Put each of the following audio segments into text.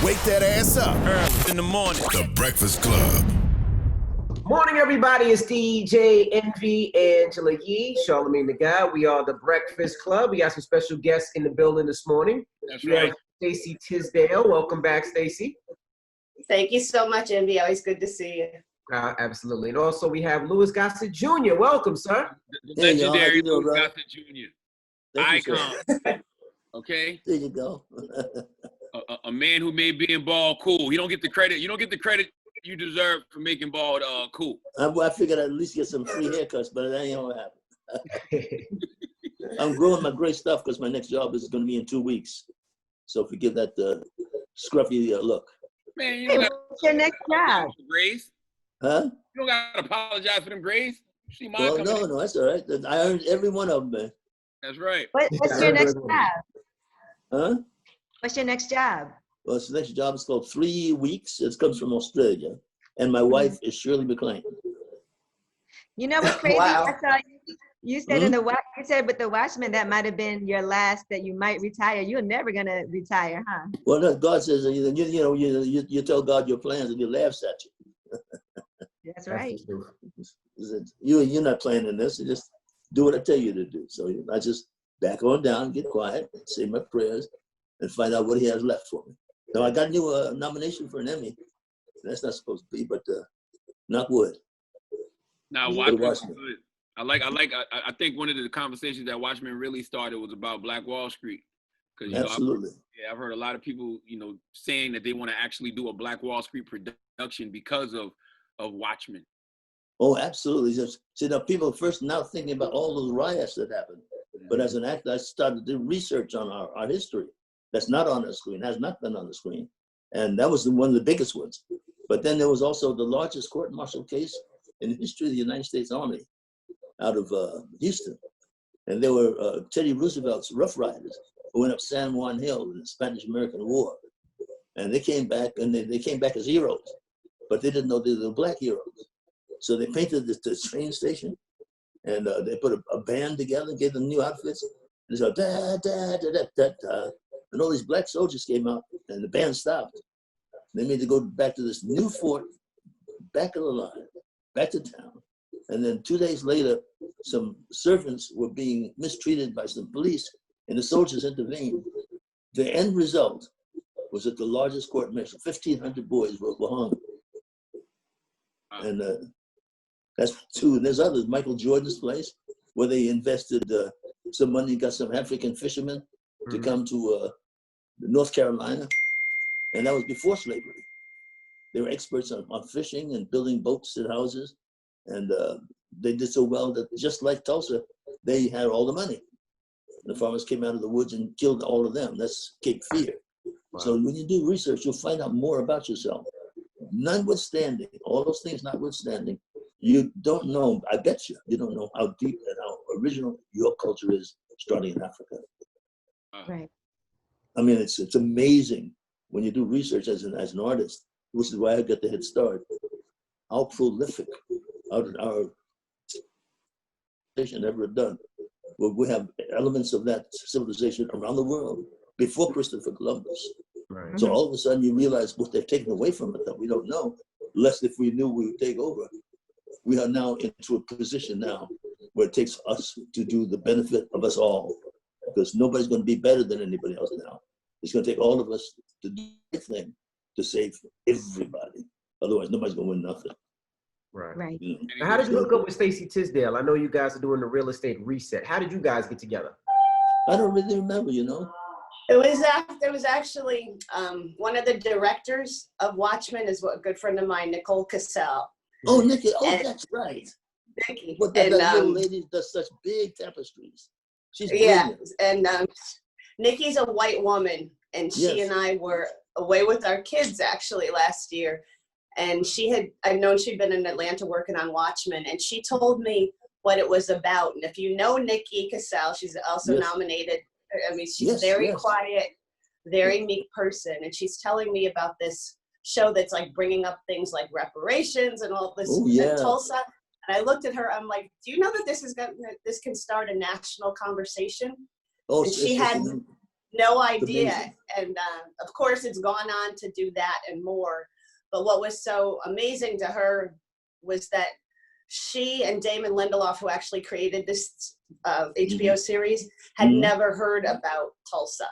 Wake that ass up. Early in the morning. The Breakfast Club. Morning, everybody. It's DJ Envy, Angela Yee, Charlamagne the Guy. We are the Breakfast Club. We got some special guests in the building this morning. That's we right. have Stacey Tisdale. Welcome back, Stacey. Thank you so much, Envy. Always good to see you. Absolutely. And also we have Louis Gossett Jr. Welcome, sir. The legendary Louis Gossett Jr. Icon. Okay? There you go. a man who made being bald cool. You don't get the credit. You don't get the credit you deserve for making bald cool. I figured I'd at least get some free haircuts, but that ain't gonna happen. I'm growing my gray stuff because my next job is going to be in 2 weeks. So forgive that scruffy look. Man, you don't got What's your next job? grays. Huh? You don't got to apologize for them grays. You see mine Well, coming in. no, that's all right. I earned every one of them, man. That's right. What's your next job? Huh? What's your next job? Well, the next job is called 3 weeks. It comes from Australia. And my wife is Shirley MacLaine. You know what's crazy? Wow. I saw you said in the you said with the Watchmen that might have been your last that you might retire. You're never gonna retire, huh? Well, no, God says, you tell God your plans and He laughs at you. That's right. You're not planning this. You just do what I tell you to do. So I just back on down, get quiet, say my prayers, and find out what He has left for me. So I got a new nomination for an Emmy. That's not supposed to be, but knock wood. Now, Watchmen. I think one of the conversations that Watchmen really started was about Black Wall Street. Because Absolutely. I've heard a lot of people, saying that they want to actually do a Black Wall Street production because of Watchmen. Oh, absolutely. See, now people first now thinking about all those riots that happened. But as an actor, I started to do research on our history. That's not on the screen, has not been on the screen. And that was one of the biggest ones. But then there was also the largest court-martial case in the history of the United States Army out of Houston. And there were Teddy Roosevelt's Rough Riders who went up San Juan Hill in the Spanish-American War. And they came back, and they came back as heroes. But they didn't know they were black heroes. So they painted the train station, and they put a band together, gave them new outfits. And they said, da, da, da, da, da, da. And all these black soldiers came out, and the band stopped. They made to go back to this new fort, back of the line, back to town. And then 2 days later, some servants were being mistreated by some police, and the soldiers intervened. The end result was that the largest court martial, 1,500 boys were hung. And that's two. And there's others. Michael Jordan's place, where they invested some money, got some African fishermen to come to North Carolina. And that was before slavery. They were experts on fishing and building boats and houses. And they did so well that just like Tulsa, they had all the money. The farmers came out of the woods and killed all of them. That's Cape Fear. Wow. So when you do research, you'll find out more about yourself. Notwithstanding, all those things notwithstanding, you don't know, I bet you don't know how deep and how original your culture is starting in Africa. Right. I mean, it's amazing when you do research as an artist, which is why I got the head start, how prolific our civilization ever done. Well, we have elements of that civilization around the world before Christopher Columbus. Right. So all of a sudden you realize what they've taken away from it that we don't know, lest if we knew we would take over. We are now into a position now where it takes us to do the benefit of us all, because nobody's going to be better than anybody else now. It's going to take all of us to do the thing to save everybody. Otherwise, nobody's going to win nothing. Right. Now, how did you hook up with Stacey Tisdale? I know you guys are doing the real estate reset. How did you guys get together? I don't really remember, It was actually one of the directors of Watchmen is a good friend of mine, Nicole Cassell. Oh, Nikki. Oh, that's right. Nikki. What that little lady does such big tapestries. She's brilliant. And Nikki's a white woman, and she and I were away with our kids actually last year. And I'd known she'd been in Atlanta working on Watchmen, and she told me what it was about. And if you know Nikki Cassell, she's also nominated. I mean, she's very quiet, very meek person. And she's telling me about this show that's like bringing up things like reparations and all this in Tulsa. And I looked at her, I'm like, do you know that this can start a national conversation? Oh, and she had No idea. Amazing. And of course, it's gone on to do that and more. But what was so amazing to her was that she and Damon Lindelof, who actually created this HBO series, had never heard about Tulsa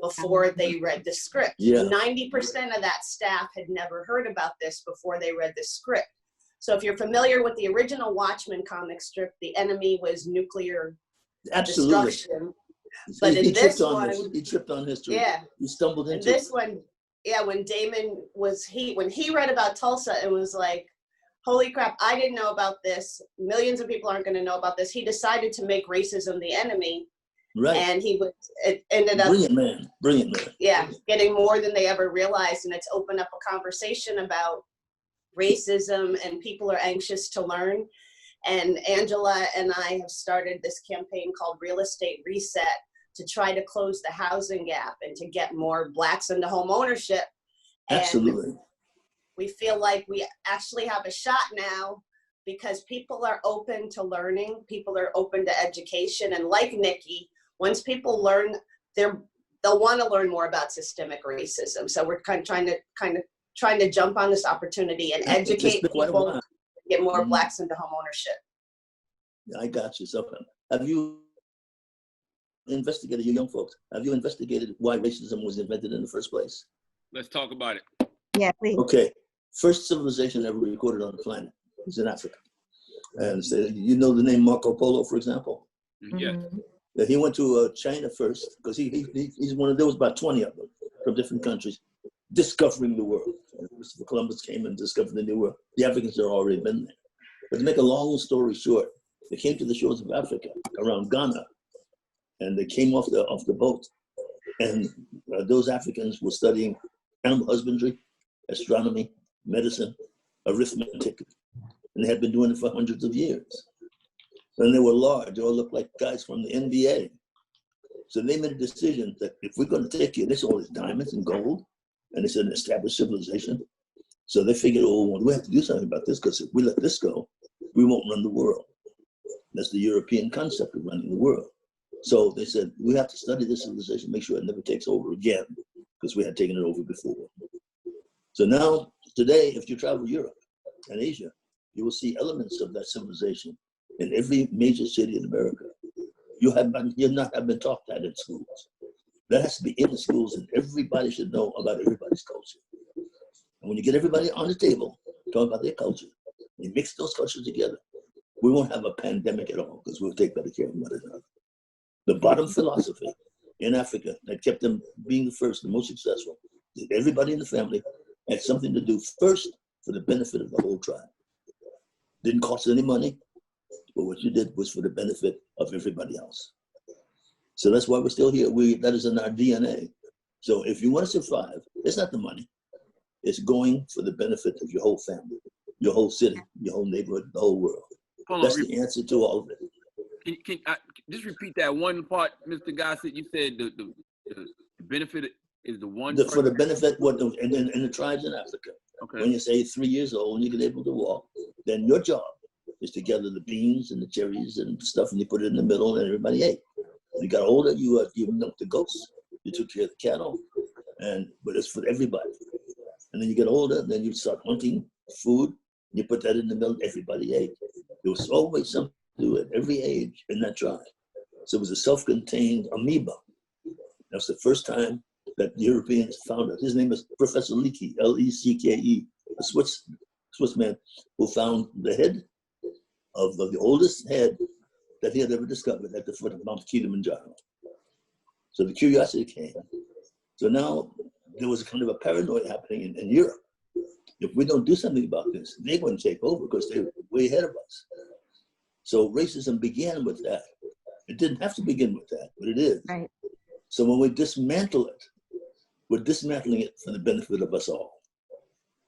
before they read the script. Yeah. 90% of that staff had never heard about this before they read the script. So if you're familiar with the original Watchmen comic strip, the enemy was nuclear destruction. But in this one, he tripped on history. Yeah. He stumbled into this one, yeah, when Damon when he read about Tulsa, it was like, holy crap, I didn't know about this. Millions of people aren't going to know about this. He decided to make racism the enemy. Right. And it ended up brilliant man. Yeah, getting more than they ever realized. And it's opened up a conversation about racism, and people are anxious to learn. And Angela and I have started this campaign called Real Estate Reset to try to close the housing gap and to get more Blacks into home ownership. Absolutely. And we feel like we actually have a shot now because people are open to learning, people are open to education, and like Nikki, once people learn, they'll want to learn more about systemic racism. So we're kind of trying to jump on this opportunity and educate people, get more Blacks into home ownership. I got you. So have you investigated, you young folks, have you investigated why racism was invented in the first place? Let's talk about it. Yeah, please. Okay. First civilization ever recorded on the planet was in Africa. And so, you know the name Marco Polo, for example? Yeah. He went to China first because he's one of, there was about 20 of them from different countries discovering the world. Christopher Columbus came and discovered the new world. The Africans had already been there. But to make a long story short, they came to the shores of Africa around Ghana, and they came off the boat. And those Africans were studying animal husbandry, astronomy, medicine, arithmetic, and they had been doing it for hundreds of years. And they were large, they all looked like guys from the NBA. So they made a decision that if we're going to take you, this all is diamonds and gold, and it's an established civilization. So they figured, oh, well, we have to do something about this, because if we let this go, we won't run the world. That's the European concept of running the world. So they said, we have to study this civilization, make sure it never takes over again, because we had taken it over before. So now, today, if you travel Europe and Asia, you will see elements of that civilization in every major city in America. You have not been taught that in schools. That has to be in the schools, and everybody should know about everybody's culture. And when you get everybody on the table, talk about their culture, you mix those cultures together, we won't have a pandemic at all, because we'll take better care of one another. The bottom philosophy in Africa that kept them being the first, the most successful, that everybody in the family had something to do first for the benefit of the whole tribe. Didn't cost any money, but what you did was for the benefit of everybody else. So that's why we're still here. That is in our DNA. So if you want to survive, it's not the money. It's going for the benefit of your whole family, your whole city, your whole neighborhood, the whole world. That's the answer to all of it. Can I just repeat that one part, Mr. Gossett? You said the benefit is the one. For the benefit, in the tribes in Africa. Okay. When you say 3 years old and you get able to walk, then your job is to gather the beans and the cherries and stuff, and you put it in the middle, and everybody ate. When you got older, you milked the goats, you took care of the cattle, but it's for everybody. And then you get older, then you start hunting food, you put that in the middle, everybody ate. There was always something to do at every age in that tribe. So it was a self-contained amoeba. That's the first time that Europeans found it. His name is Professor Leakey, L-E-C-K-E, a Swiss man who found the head of the oldest head that he had ever discovered at the foot of Mount Kilimanjaro. So the curiosity came. So now there was a kind of a paranoia happening in Europe. If we don't do something about this, they're going to take over because they're way ahead of us. So racism began with that. It didn't have to begin with that, but it is. Right. So when we dismantle it, we're dismantling it for the benefit of us all.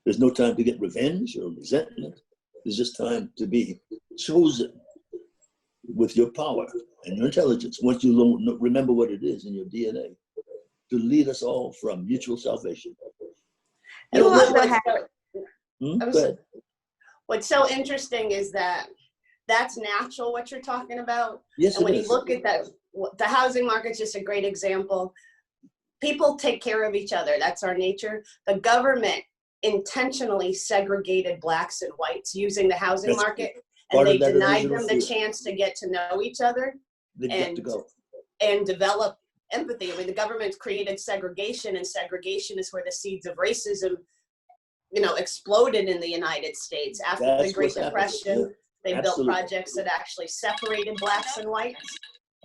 There's no time to get revenge or resentment. There's just time to be chosen with your power and your intelligence, once you remember what it is in your DNA, to lead us all from mutual salvation. And Go what's so interesting is that that's natural, what you're talking about. Yes, and when it you is. look at that, the housing market's just a great example. People take care of each other. That's our nature. The government intentionally segregated blacks and whites using the housing market, and they denied them the chance to get to know each other and develop empathy. I mean, the government created segregation, and segregation is where the seeds of racism, exploded in the United States. After the Great Depression, they built projects that actually separated blacks and whites.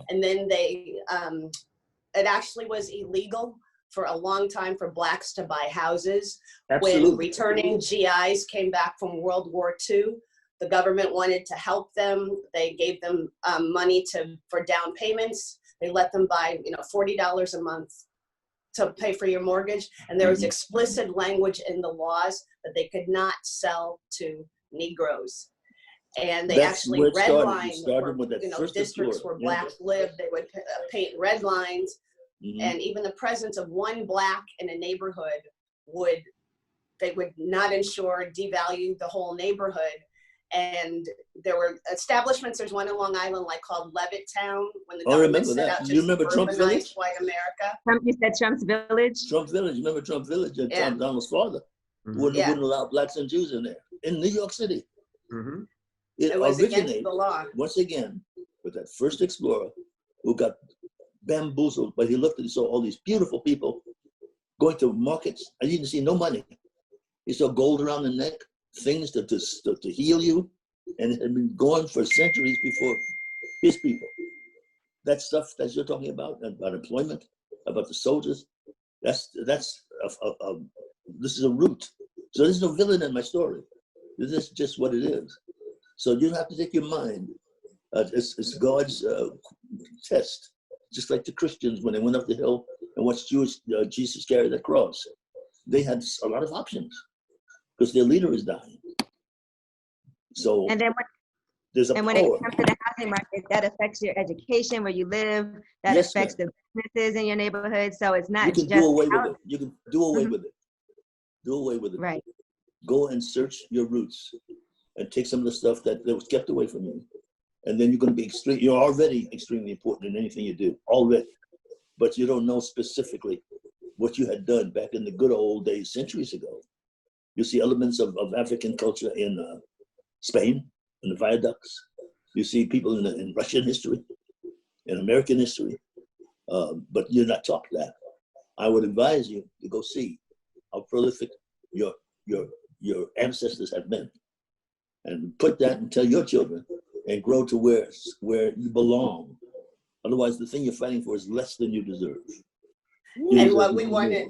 And then it actually was illegal for a long time for blacks to buy houses. When returning GIs came back from World War II, the government wanted to help them. They gave them money for down payments. They let them buy, $40 a month to pay for your mortgage. And there was explicit language in the laws that they could not sell to Negroes. And they actually redlined districts where blacks lived. They would paint red lines. And even the presence of one black in a neighborhood would not devalue the whole neighborhood. And there were establishments. There's one in Long Island, called Levittown, when the government set out to urbanize white America. You said Trump's Village? Trump Village. Remember Trump Village? And Donald's father wouldn't allow blacks and Jews in there in New York City. It was against the law. Once again, with that first explorer who got bamboozled, but he looked and he saw all these beautiful people going to markets, and you didn't see no money. He saw gold around the neck, things to heal you, and it had been going for centuries before his people. That stuff that you're talking about employment, about the soldiers, this is a root. So there's no villain in my story. This is just what it is. So you have to take your mind. It's God's test. Just like the Christians when they went up the hill and watched Jesus carry the cross. They had a lot of options because their leader is dying. So and then when it comes to the housing market, that affects your education, where you live. That affects the businesses in your neighborhood. So it's not just do away with it. You can do away with it. Do away with it. Right. Go and search your roots and take some of the stuff that was kept away from you. And then you're going to be you're already extremely important in anything you do, already. But you don't know specifically what you had done back in the good old days, centuries ago. You see elements of African culture in Spain, in the viaducts. You see people in Russian history, in American history, but you're not taught that. I would advise you to go see how prolific your ancestors have been, and put that and tell your children, and grow to where you belong. Otherwise, the thing you're fighting for is less than you deserve. And what we want to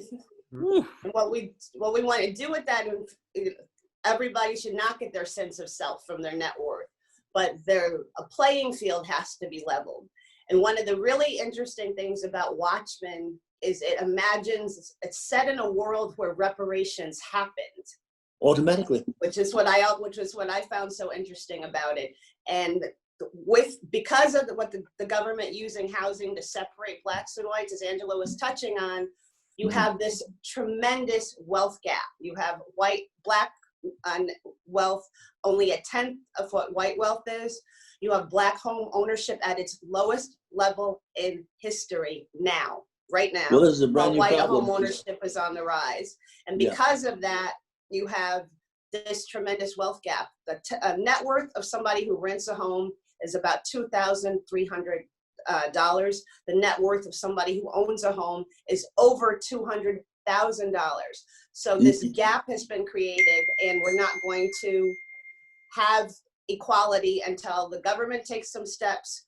do with that, everybody should not get their sense of self from their net worth, but a playing field has to be leveled. And one of the really interesting things about Watchmen is it's set in a world where reparations happened automatically, which is what I found so interesting about it. And because of what the government using housing to separate blacks and whites, as Angela was touching on, you have this tremendous wealth gap. You have black wealth only 1/10 of what white wealth is. You have black home ownership at its lowest level in history right now. Well, this is a brand new white problem. home ownership is on the rise. And because of that, you have this tremendous wealth gap. The net worth of somebody who rents a home is about $2,300. The net worth of somebody who owns a home is over $200,000. So this gap has been created, and we're not going to have equality until the government takes some steps,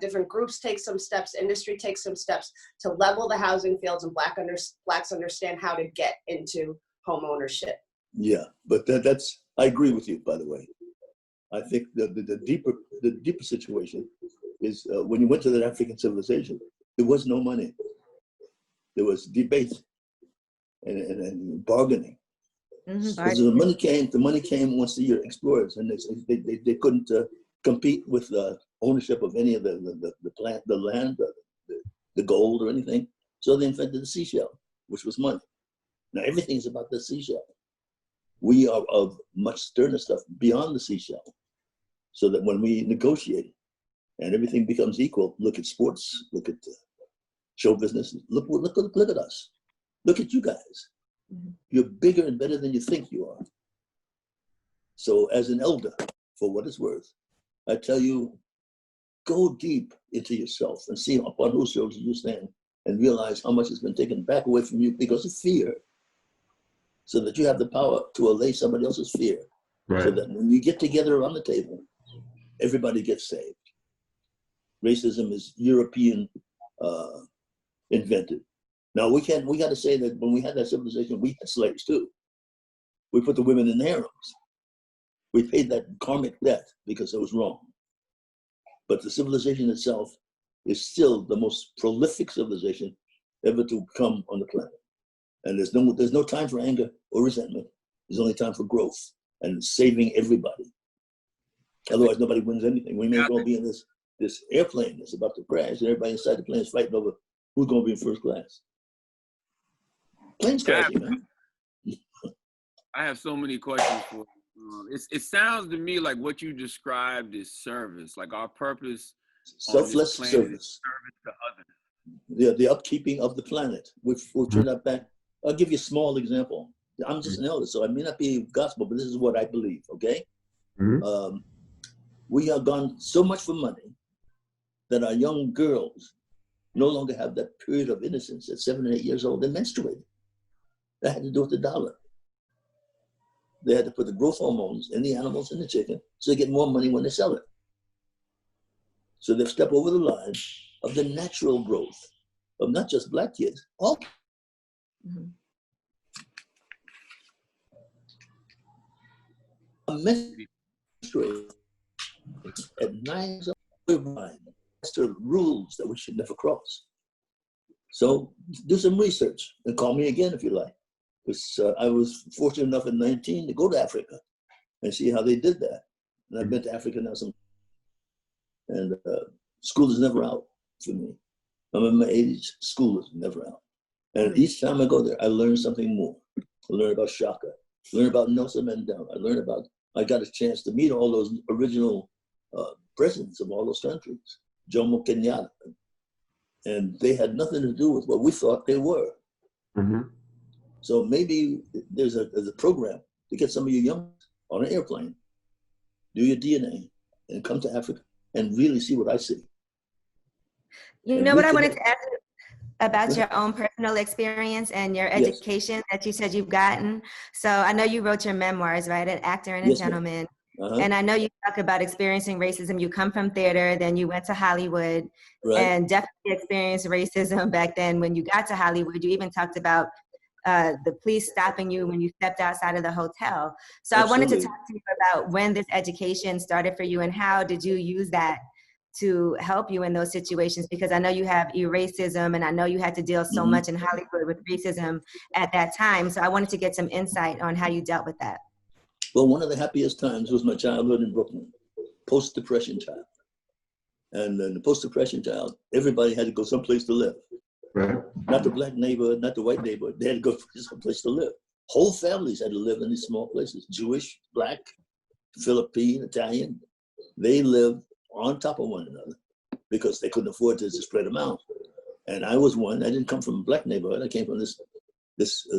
different groups take some steps, industry takes some steps to level the housing fields, and blacks understand how to get into home ownership. Yeah, but that's, I agree with you, by the way. I think the deeper situation is when you went to that African civilization, there was no money. There was debate and bargaining. Because the money came once the explorers, and they couldn't compete with ownership of any of the land, the gold or anything. So they invented the seashell, which was money. Now everything's about the seashell. We are of much sterner stuff beyond the seashell, so that when we negotiate, and everything becomes equal. Look at sports, look at show business. Look at us. Look at you guys. You're bigger and better than you think you are. So as an elder, for what it's worth, I tell you, go deep into yourself and see upon whose shoulders you stand and realize how much has been taken back away from you because of fear, so that you have the power to allay somebody else's fear. Right. So that when you get together around the table, everybody gets saved. Racism is European invented. Now we got to say that when we had that civilization, we had slaves too. We put the women in the harems. We paid that karmic debt because it was wrong. But the civilization itself is still the most prolific civilization ever to come on the planet. And there's no time for anger or resentment. There's only time for growth and saving everybody. Otherwise, nobody wins anything. We may as well be in this airplane that's about to crash, and everybody inside the plane is fighting over who's going to be in first class. Plane's crashing, man. I have so many questions for you. It sounds to me like what you described is service, like our purpose. Selfless service. Service to others. The upkeeping of the planet. We've turned that back. I'll give you a small example. I'm just an elder, so I may not be gospel, but this is what I believe, okay? We have gone so much for money that our young girls no longer have that period of innocence at 7 and 8 years old. They're menstruating. That had to do with the dollar. They had to put the growth hormones in the animals and the chicken so they get more money when they sell it. So they've stepped over the line of the natural growth of not just Black kids, all. Menstruate at 9 years old. That's the rules that we should never cross. So do some research and call me again if you like. Because I was fortunate enough at 19 to go to Africa and see how they did that. And I've been to Africa now and school is never out for me. I'm in my 80s, school is never out. And each time I go there, I learn something more. I learn about Shaka, I learn about Nelson Mandela, I got a chance to meet all those original presidents of all those countries, Jomo Kenyatta. And they had nothing to do with what we thought they were. So maybe there's a program to get some of you young on an airplane, do your DNA, and come to Africa and really see what I see. You know what I wanted to ask you about your own personal experience and your education that you said you've gotten. So I know you wrote your memoirs, right? An Actor and a Gentleman. And I know you talk about experiencing racism. You come from theater, then you went to Hollywood, and definitely experienced racism back then when you got to Hollywood. You even talked about the police stopping you when you stepped outside of the hotel. So I wanted to talk to you about when this education started for you and how did you use that to help you in those situations? Because I know you have racism and I know you had to deal so much in Hollywood with racism at that time. So I wanted to get some insight on how you dealt with that. Well, one of the happiest times was my childhood in Brooklyn, post-Depression child. And in the post-Depression child, everybody had to go someplace to live. Right. Not the Black neighborhood, not the white neighborhood. They had to go someplace to live. Whole families had to live in these small places. Jewish, Black, Philippine, Italian. They lived on top of one another because they couldn't afford to spread them out. And I was one. I didn't come from a Black neighborhood. I came from this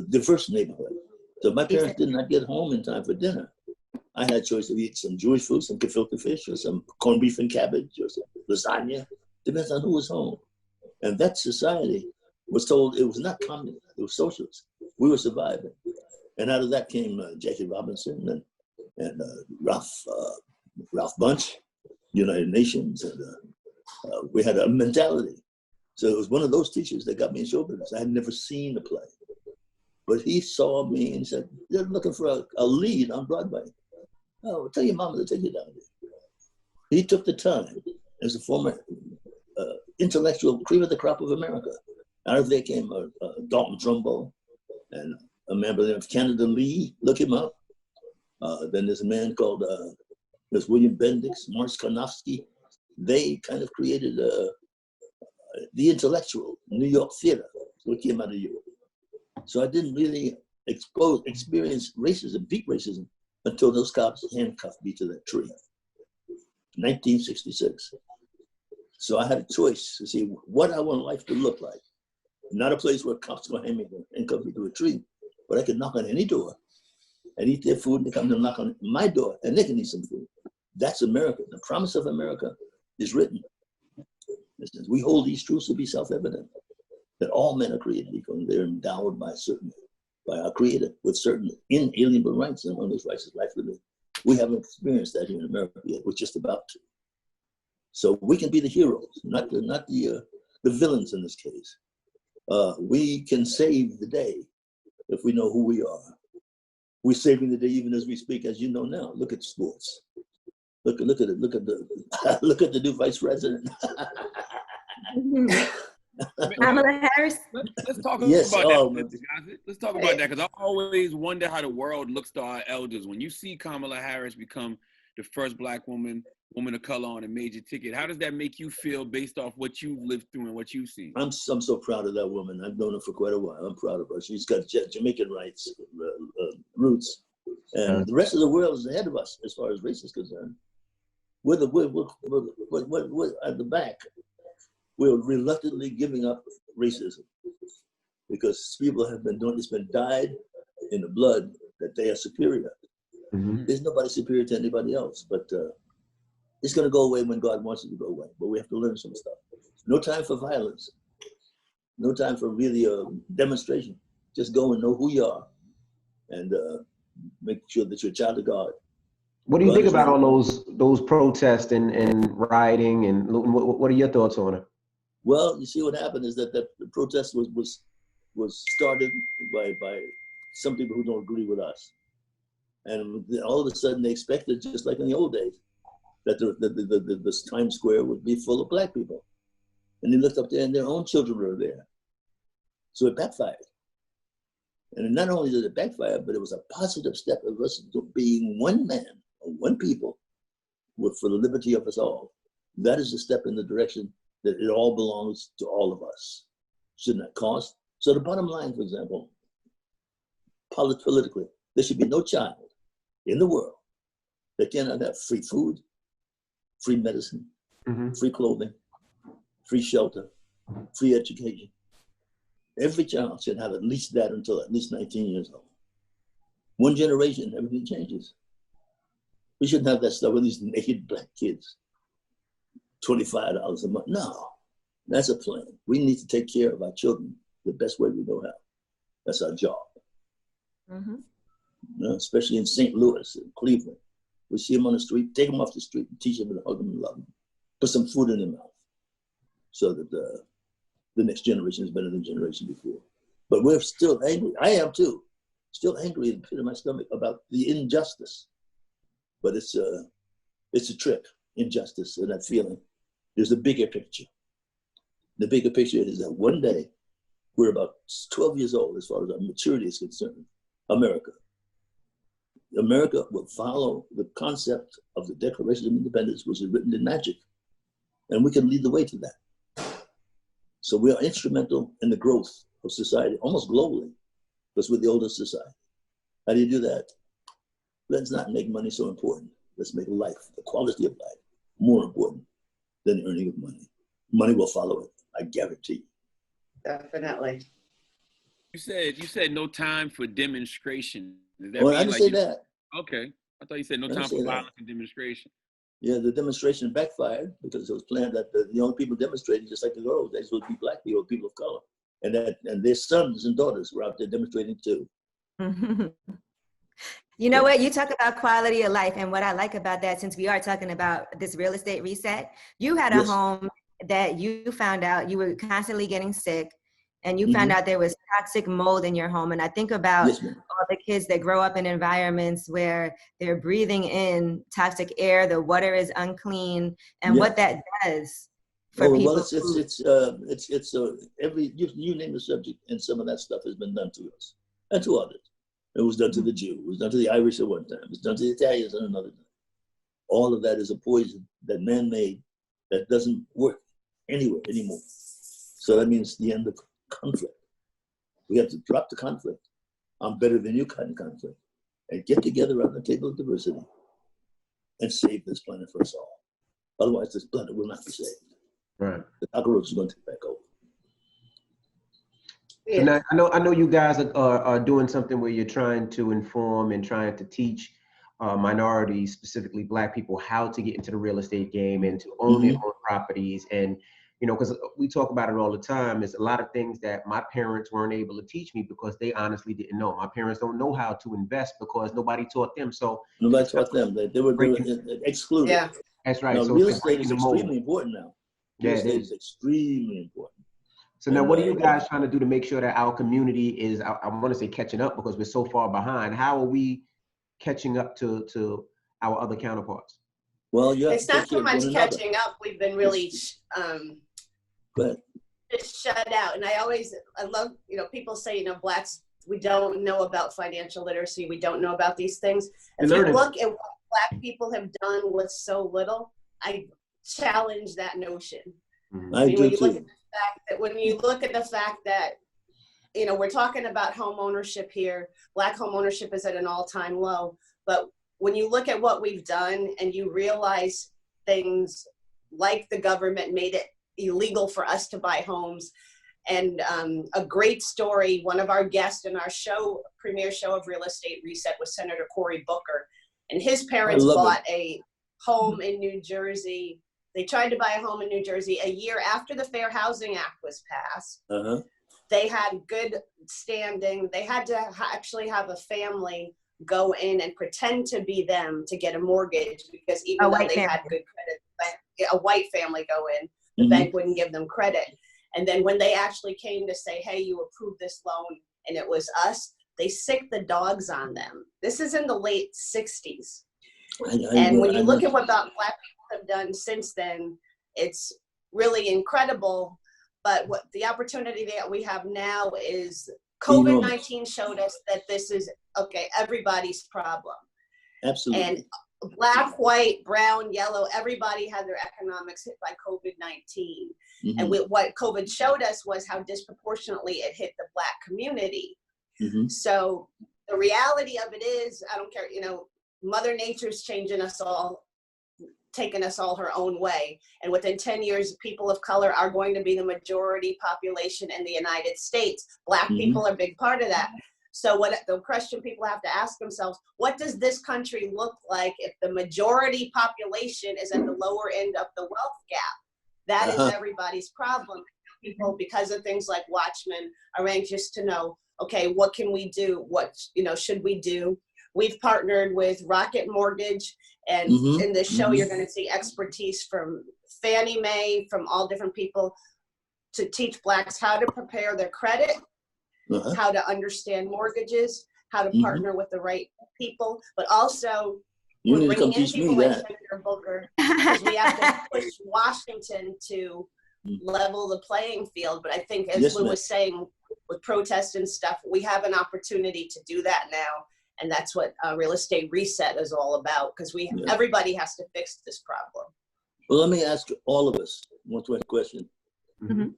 diverse neighborhood. So my parents did not get home in time for dinner. I had a choice to eat some Jewish food, some gefilte fish, or some corned beef and cabbage, or some lasagna. Depends on who was home. And that society was told it was not communist, it was socialist. We were surviving. And out of that came Jackie Robinson and Ralph Bunche, United Nations. And we had a mentality. So it was one of those teachers that got me in show business. I had never seen a play. But he saw me and he said, they're looking for a lead on Broadway. Oh, tell your mama to take you down there. He took the time as a former intellectual cream of the crop of America. Out of there came Dalton Trumbo and a man by the name of Canada Lee. Look him up. Then there's a man called there's William Bendix, Morris Karnofsky. They kind of created the intellectual New York theater, which came out of Europe. So I didn't really experience racism, deep racism, until those cops handcuffed me to that tree. 1966. So I had a choice to see what I want life to look like. Not a place where cops go hang me and come me to a tree, but I could knock on any door and eat their food, and they come to knock on my door and they can eat some food. That's America. The promise of America is written. It says, we hold these truths to be self-evident, that all men are created equal, and they're endowed by our Creator with certain inalienable rights, and one of those rights is life living. We haven't experienced that here in America yet. We're just about to. So we can be the heroes, not the villains in this case. We can save the day if we know who we are. We're saving the day even as we speak, as you know now. Look at sports. Look at it. Look at the new vice president. Kamala Harris. Let's talk a little about that. Man. Let's talk about that, because I always wonder how the world looks to our elders. When you see Kamala Harris become the first Black woman of color on a major ticket, how does that make you feel based off what you've lived through and what you've seen? I'm so proud of that woman. I've known her for quite a while. I'm proud of her. She's got Jamaican roots, and the rest of the world is ahead of us as far as race is concerned. We're at the back. We're reluctantly giving up racism because people have been doing, it's been dyed in the blood that they are superior. Mm-hmm. There's nobody superior to anybody else, but it's going to go away when God wants it to go away. But we have to learn some stuff. No time for violence. No time for really a demonstration. Just go and know who you are and make sure that you're a child of God. What do you think about all those protests and rioting, and what are your thoughts on it? Well, you see, what happened is that the protest was started by some people who don't agree with us, and all of a sudden they expected, just like in the old days, that the Times Square would be full of Black people, and they looked up there and their own children were there, so it backfired. And not only did it backfire, but it was a positive step of us being one man, or one people, for the liberty of us all. That is a step in the direction that it all belongs to all of us. Should not cost. So the bottom line, for example, politically, there should be no child in the world that cannot have free food, free medicine, free clothing, free shelter, free education. Every child should have at least that until at least 19 years old. One generation, everything changes. We shouldn't have that stuff with these naked Black kids. $25 a month. No, that's a plan. We need to take care of our children the best way we know how. That's our job. You know, especially in St. Louis and Cleveland. We see them on the street, take them off the street and teach them to hug them and love them. Put some food in their mouth so that the next generation is better than the generation before. But we're still angry. I am too. Still angry in the pit of my stomach about the injustice. But it's a trick, injustice, and that feeling. There's a bigger picture. The bigger picture is that one day, we're about 12 years old as far as our maturity is concerned. America will follow the concept of the Declaration of Independence, which is written in magic. And we can lead the way to that. So we are instrumental in the growth of society, almost globally, because we're the oldest society. How do you do that? Let's not make money so important. Let's make life, the quality of life, more important than the earning of money. Money will follow it, I guarantee you. Definitely. You said no time for demonstration. Well, I didn't say that. Okay. I thought you said no time for violence and demonstration. Yeah, the demonstration backfired because it was planned that the only people demonstrating, just like the old days, would be Black people, people of color. And their sons and daughters were out there demonstrating too. You know what? You talk about quality of life, and what I like about that, since we are talking about this real estate reset, you had a home that you found out you were constantly getting sick, and you found out there was toxic mold in your home. And I think about all the kids that grow up in environments where they're breathing in toxic air, the water is unclean, and what that does for people. Well, you name the subject, and some of that stuff has been done to us and to others. It was done to the Jew. It was done to the Irish at one time. It was done to the Italians at another time. All of that is a poison that man made that doesn't work anywhere anymore. So that means the end of conflict. We have to drop the conflict. I'm better than you kind of conflict, and get together around the table of diversity and save this planet for us all. Otherwise, this planet will not be saved. Right. The cockroach is going to take back over. So now, I know you guys are doing something where you're trying to inform and trying to teach minorities, specifically Black people, how to get into the real estate game and to own their own properties. And, you know, because we talk about it all the time, there's a lot of things that my parents weren't able to teach me because they honestly didn't know. My parents don't know how to invest because nobody taught them. So nobody taught them. They were excluded. Yeah. That's right. Now, So real it's estate is breaking the mold. extremely important now. Yeah, Real it estate is. is extremely important. So now, what are you guys trying to do to make sure that our community is, I want to say catching up because we're so far behind. How are we catching up to our other counterparts? Well, you have It's to not take so care of much one another. catching up. We've been really Go ahead. just shut out. And I love, you know, people say, you know, Blacks, we don't know about financial literacy. We don't know about these things. If you look at what Black people have done with so little, I challenge that notion. I do too. When you look at the fact that, you know, we're talking about home ownership here, Black home ownership is at an all-time low. But when you look at what we've done and you realize things like the government made it illegal for us to buy homes, and a great story, one of our guests in our show, premiere show of Real Estate Reset, was Senator Cory Booker. And his parents bought a home in New Jersey. They tried to buy a home in New Jersey a year after the Fair Housing Act was passed. They had good standing. They had to actually have a family go in and pretend to be them to get a mortgage, because even though they had good credit, a white family go in, the bank wouldn't give them credit. And then when they actually came to say, hey, you approved this loan, and it was us, they sicked the dogs on them. This is in the late 60s. And when you look at what Black people have done since then, it's really incredible. But what the opportunity that we have now is COVID-19 showed us that this is, okay, everybody's problem. Absolutely. And Black, white, brown, yellow, everybody had their economics hit by COVID-19. And what COVID showed us was how disproportionately it hit the Black community. So the reality of it is, I don't care, you know, Mother Nature's changing us all, taking us all her own way. And within 10 years, people of color are going to be the majority population in the United States. Black people are a big part of that. So what the question people have to ask themselves, what does this country look like if the majority population is at the lower end of the wealth gap? That is everybody's problem. People, because of things like Watchmen, are anxious to know, okay, what can we do? What, you know, should we do? We've partnered with Rocket Mortgage, and in this show, you're going to see expertise from Fannie Mae, from all different people, to teach Blacks how to prepare their credit, how to understand mortgages, how to partner with the right people, but also we're bringing in people like Senator Booker, because we have to push Washington to level the playing field. But I think, as Lou was saying, with protests and stuff, we have an opportunity to do that now. And that's what Real Estate Reset is all about, because everybody has to fix this problem. Well, let me ask all of us one question.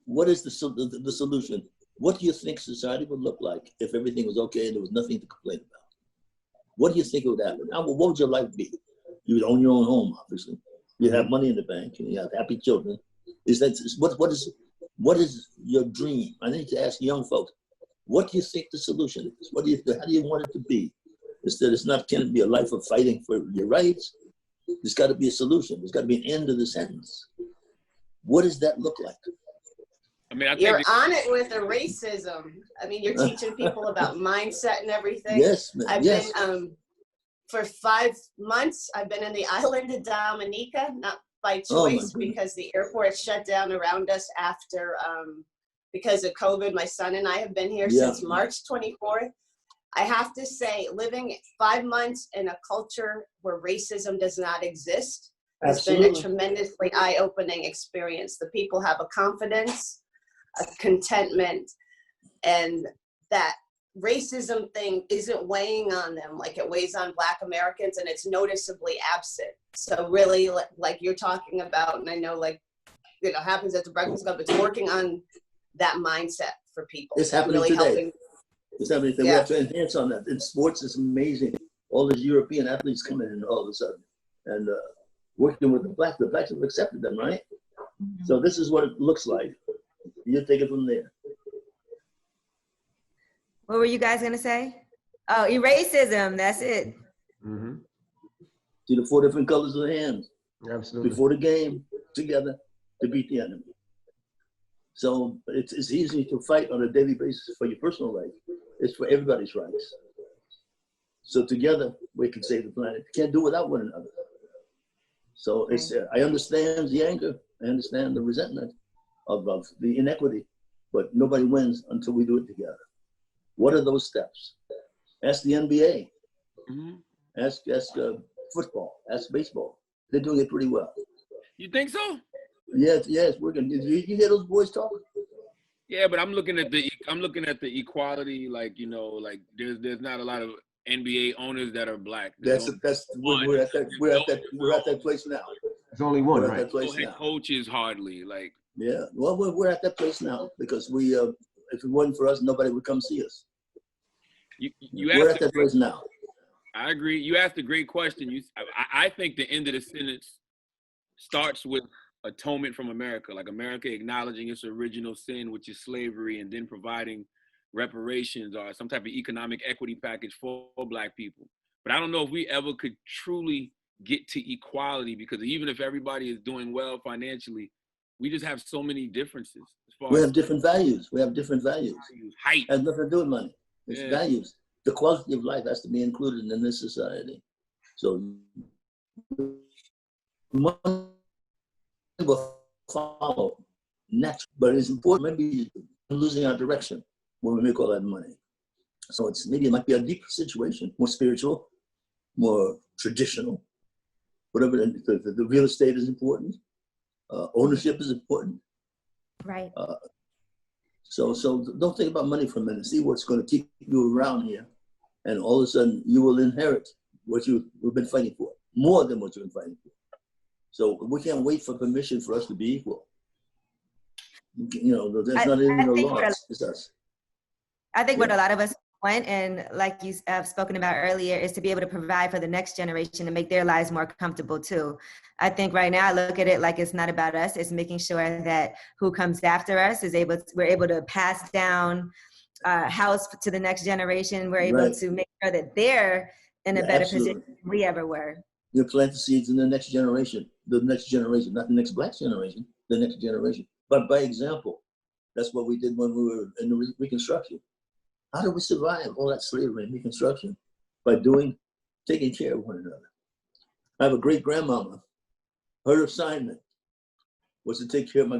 What is the solution? What do you think society would look like if everything was okay and there was nothing to complain about? What do you think would happen? What would your life be? You would own your own home, obviously. You'd have money in the bank, and you have happy children. What is your dream? I need to ask young folks, what do you think the solution is? How do you want it to be? Can it be a life of fighting for your rights? There's got to be a solution. There's got to be an end to the sentence. What does that look like? I mean, you're on it with the racism. I mean, you're teaching people about mindset and everything. Yes, man. I've been, for 5 months, I've been in the island of Dominica, not by choice, because the airport shut down around us after, because of COVID. My son and I have been here since March 24th. I have to say, living 5 months in a culture where racism does not exist has been a tremendously eye-opening experience. The people have a confidence, a contentment, and that racism thing isn't weighing on them like it weighs on Black Americans, and it's noticeably absent. So really, like you're talking about, and I know, like, you know, happens at the Breakfast Club, it's working on that mindset for people. It's happening really today. It's happening today. We have to enhance on that. In sports, it's amazing. All these European athletes coming in all of a sudden and working with the Blacks have accepted them, right? So this is what it looks like. You take it from there. What were you guys gonna say? Oh, racism. That's it. Mm-hmm. See the 4 different colors of the hands. Absolutely. Before the game, together to beat the enemy. So it's easy to fight on a daily basis for your personal rights. It's for everybody's rights. So together we can save the planet. Can't do without one another. So it's I understand the anger. I understand the resentment of the inequity, but nobody wins until we do it together. What are those steps? Ask the NBA. Mm-hmm. Ask football. Ask baseball. They're doing it pretty well. You think so? Yes, we're gonna. You hear those boys talk? Yeah, but I'm looking at the equality. Like, you know, like there's not a lot of NBA owners that are black. We're at that place now. There's only one, We're at right? that place Head now. coaches hardly like. Yeah, well, we're at that place now because we if it wasn't for us, nobody would come see us. We're at that place now. I agree. You asked a great question. I think the end of the sentence starts with atonement from America, like America acknowledging its original sin, which is slavery, and then providing reparations or some type of economic equity package for Black people. But I don't know if we ever could truly get to equality, because even if everybody is doing well financially, we just have so many differences. We have different values. Height. Has nothing to do with money. It's values. The quality of life has to be included in this society. So money will follow naturally, but it's important. Maybe we're losing our direction when we make all that money. So it might be a deeper situation, more spiritual, more traditional, whatever. The real estate is important. Ownership is important. Right. So don't think about money for a minute. See what's going to keep you around here, and all of a sudden you will inherit what you've been fighting for, more than what you've been fighting for. So we can't wait for permission for us to be equal. You know, there's not even a law. It's us. I think what a lot of us want, and like you have spoken about earlier, is to be able to provide for the next generation and make their lives more comfortable too. I think right now I look at it like it's not about us. It's making sure that who comes after us we're able to pass down house to the next generation. We're able to make sure that they're in a better position than we ever were. You plant the seeds in the next generation, not the next Black generation, the next generation. But by example, that's what we did when we were in the Reconstruction. How did we survive all that slavery and Reconstruction? By taking care of one another. I have a great grandmama. Her assignment was to take care of me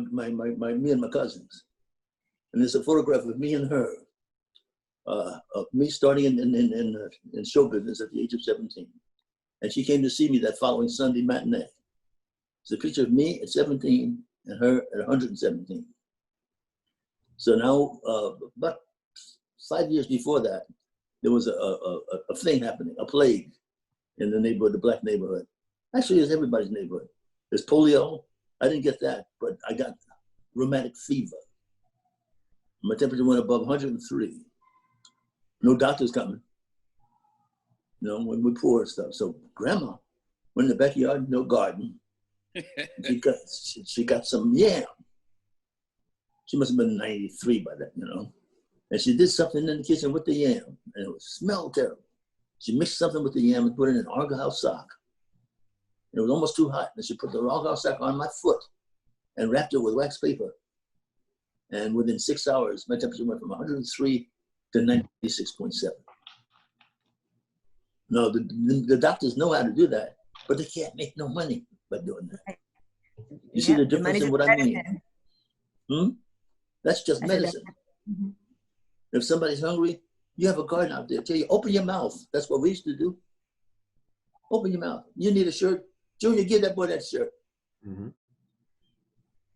and my cousins. And there's a photograph of me and her, of me starting in show business at the age of 17. And she came to see me that following Sunday matinee. It's a picture of me at 17 and her at 117. So now, about 5 years before that, there was a thing happening, a plague in the neighborhood, the Black neighborhood. Actually, it's everybody's neighborhood. There's polio. I didn't get that, but I got rheumatic fever. My temperature went above 103. No doctors coming. You know, when we're poor and stuff. So grandma went in the backyard, no garden. She got some yam. She must have been 93 by then, you know. And she did something in the kitchen with the yam, and it smelled terrible. She mixed something with the yam and put it in an argyle sock. It was almost too hot, and she put the argyle sock on my foot and wrapped it with wax paper. And within 6 hours, my temperature went from 103 to 96.7. No, the doctors know how to do that, but they can't make no money by doing that. You see the difference in what I mean? That's just medicine. Mm-hmm. If somebody's hungry, you have a garden out there. Tell you, open your mouth. That's what we used to do. Open your mouth. You need a shirt. Junior, give that boy that shirt. Mm-hmm.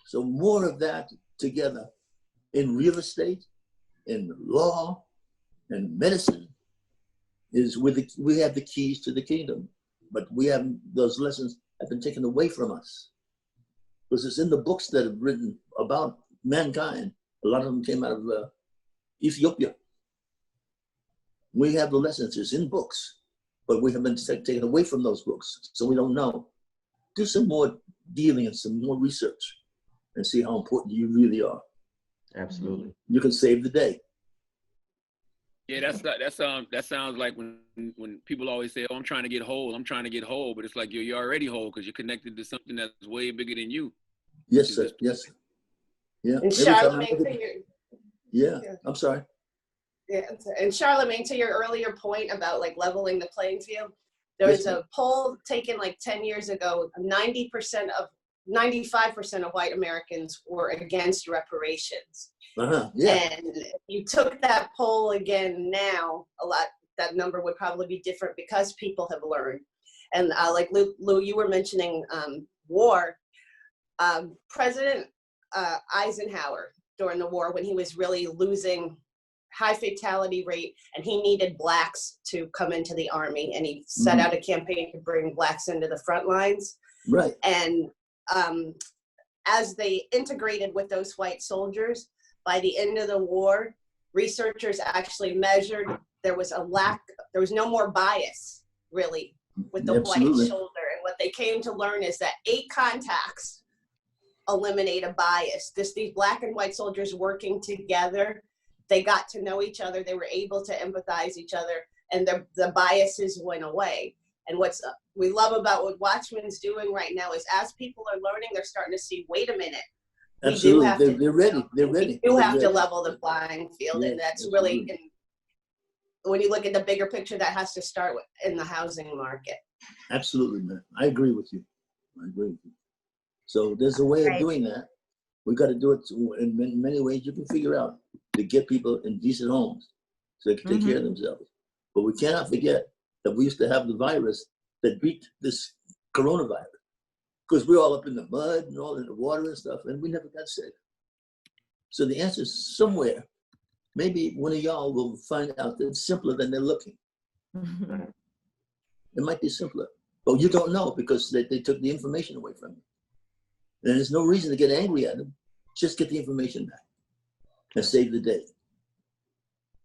So more of that together in real estate, in law, and medicine is we have the keys to the kingdom, but those lessons have been taken away from us. Because it's in the books that are written about mankind. A lot of them came out of Ethiopia. We have the lessons, it's in books, but we have been taken away from those books, so we don't know. Do some more dealing and some more research and see how important you really are. Absolutely. You can save the day. Yeah, that sounds like when people always say, "Oh, I'm trying to get whole. I'm trying to get whole," but it's like you're already whole because you're connected to something that's way bigger than you. Yes, sir. Yes. Yeah. And Charlamagne, yeah. I'm sorry. Yeah, and Charlamagne, to your earlier point about like leveling the playing field, there was a poll taken like 10 years ago. 95% of white Americans were against reparations. Yeah. And if you took that poll again now, that number would probably be different because people have learned. And like Lou, you were mentioning war. President Eisenhower during the war, when he was really losing, high fatality rate, and he needed blacks to come into the army, and he set out a campaign to bring blacks into the front lines. Right. And as they integrated with those white soldiers, by the end of the war, researchers actually measured there was no more bias really with the white shoulder. And what they came to learn is that 8 contacts eliminate a bias. These black and white soldiers working together, they got to know each other, they were able to empathize each other, and the biases went away. And what we love about what Watchmen's doing right now is as people are learning, they're starting to see, wait a minute. Absolutely, they're ready. We do have to level the flying field, and that's really, when you look at the bigger picture, that has to start in the housing market. Absolutely, man. I agree with you. So there's a way of doing that. We got to do it in many ways you can figure out to get people in decent homes so they can take care of themselves. But we cannot forget that we used to have the virus that beat this coronavirus, because we're all up in the mud and all in the water and stuff, and we never got sick. So the answer is somewhere. Maybe one of y'all will find out that it's simpler than they're looking. It might be simpler, but you don't know because they took the information away from you. And there's no reason to get angry at them. Just get the information back and save the day.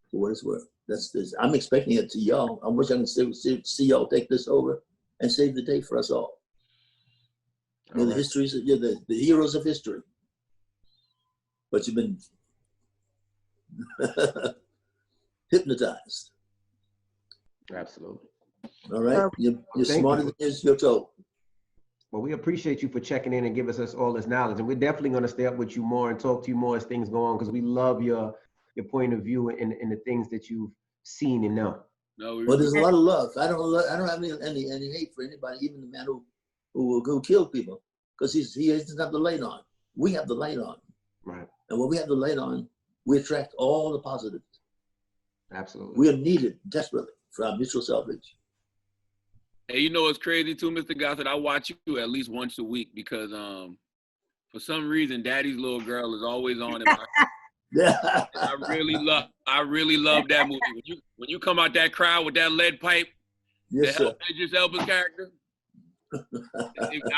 For what it's worth. That's this. I'm expecting it to y'all. I wish I can see y'all take this over and save the day for us all. You're the histories, you're the heroes of history. But you've been hypnotized. Absolutely. All right. You're smarter than you're told. Well, we appreciate you for checking in and giving us all this knowledge. And we're definitely going to stay up with you more and talk to you more as things go on, because we love your point of view and the things that you've seen and know. Well, there's a lot of love. I don't have any hate for anybody, even the man who killed people, because he doesn't have the light on. We have the light on. Right. And when we have the light on, we attract all the positives. Absolutely. We are needed desperately for our mutual salvation. Hey, you know what's crazy too, Mr. Gossett? I watch you at least once a week because for some reason, Daddy's Little Girl is always on in my I really love that movie. When you come out that crowd with that lead pipe, Idris Elba's character. I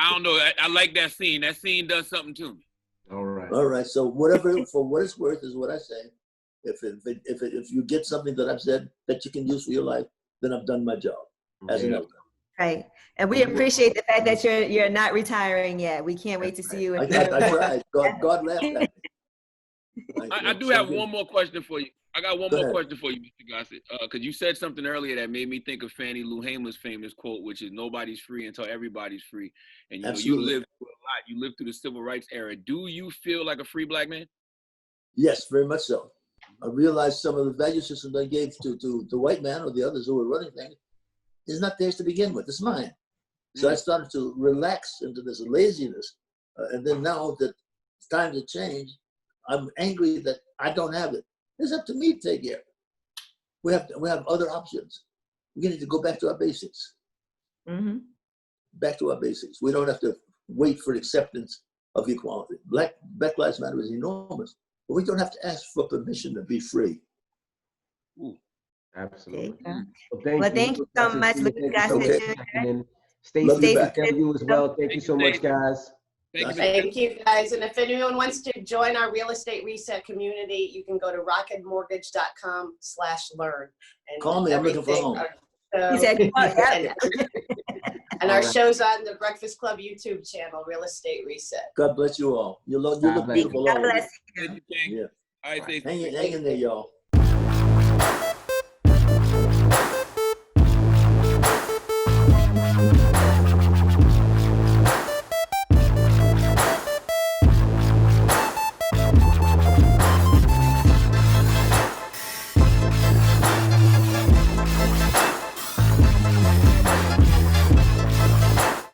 don't know. I like that scene. That scene does something to me. All right. So whatever, for what it's worth, is what I say. If you get something that I've said that you can use for your life, then I've done my job as an elder. Right. And we appreciate the fact that you're not retiring yet. We can't wait to see you. I tried. God laughed at me. I do have one more question for you. I got one more question for you, Mr. Gossett, because you said something earlier that made me think of Fannie Lou Hamer's famous quote, which is "Nobody's free until everybody's free." And you lived through a lot. You lived through the civil rights era. Do you feel like a free black man? Yes, very much so. I realized some of the value systems I gave to the white man or the others who were running things is not theirs to begin with. It's mine. So I started to relax into this laziness, and then now that it's time to change, I'm angry that I don't have it. It's up to me to take care of it. We have other options. We need to go back to our basics. Back to our basics. We don't have to wait for acceptance of equality. Black Lives Matter is enormous, but we don't have to ask for permission to be free. Ooh, absolutely. Well, thank you so much, Gossett. Stacey, thank you as well. Thank you so much, guys. Thank you, guys. And if anyone wants to join our Real Estate Reset community, you can go to rocketmortgage.com/learn. Call me. I'm looking for home. He said, And our show's on the Breakfast Club YouTube channel, Real Estate Reset. God bless you all. You look beautiful. God already. bless you. Thank you, King. Yeah. All right, Stacey. Hang in there, y'all.